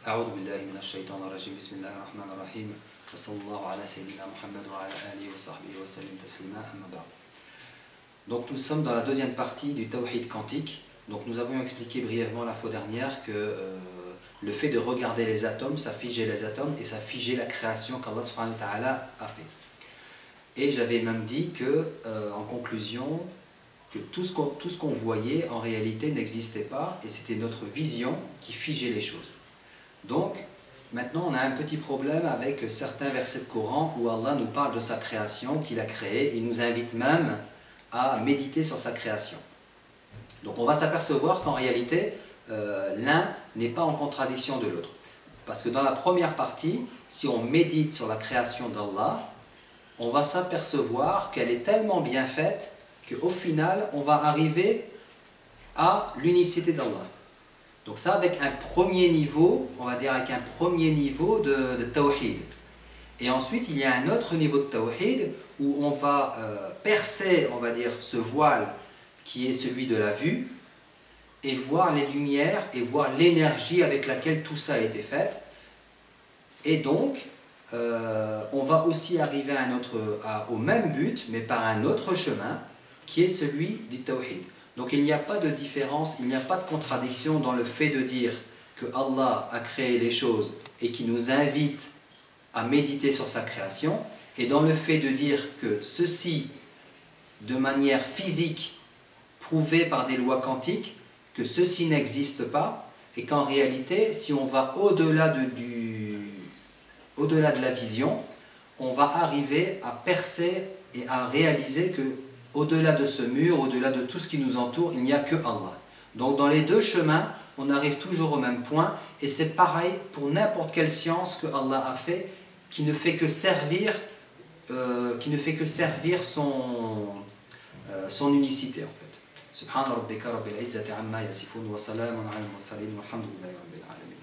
أعوذ بالله من الشيطان الرجيم بسم الله الرحمن الرحيم وصلى الله على سيدنا محمد وعلى آله وصحبه وسلم تسليما أما بعد. Donc nous sommes dans la deuxième partie du Tawhid quantique. Donc nous avons expliqué brièvement la fois dernière que le fait de regarder les atomes, ça figeait les atomes et ça figeait la création qu'Allah subhanahu wa ta'ala a fait. Et j'avais même dit que, en conclusion, que tout ce qu'on voyait en réalité n'existait pas et c'était notre vision qui figeait les choses. Donc maintenant on a un petit problème avec certains versets de Coran où Allah nous parle de sa création qu'il a créée et nous invite même à méditer sur sa création. Donc on va s'apercevoir qu'en réalité l'un n'est pas en contradiction de l'autre. Parce que dans la première partie, si on médite sur la création d'Allah, on va s'apercevoir qu'elle est tellement bien faite qu'au final, on va arriver à l'unicité d'Allah. Donc ça avec un premier niveau, on va dire avec un premier niveau de tawhid. Et ensuite, il y a un autre niveau de tawhid où on va percer, on va dire, ce voile qui est celui de la vue et voir les lumières et voir l'énergie avec laquelle tout ça a été fait. Et donc, on va aussi arriver au même but, mais par un autre chemin, qui est celui du tawhid. Donc il n'y a pas de différence, il n'y a pas de contradiction dans le fait de dire que Allah a créé les choses et qui nous invite à méditer sur sa création, et dans le fait de dire que ceci, de manière physique, prouvé par des lois quantiques, que ceci n'existe pas, et qu'en réalité, si on va au-delà de la vision, on va arriver à percer et à réaliser que au-delà de ce mur, au-delà de tout ce qui nous entoure, il n'y a que Allah. Donc dans les deux chemins, on arrive toujours au même point, et c'est pareil pour n'importe quelle science que Allah a fait, qui ne fait que servir, son unicité en fait. Subhana rabbika rabbil izzati amma yasifun wa salamun ala al mursalin walhamdulillahi rabbil alamin.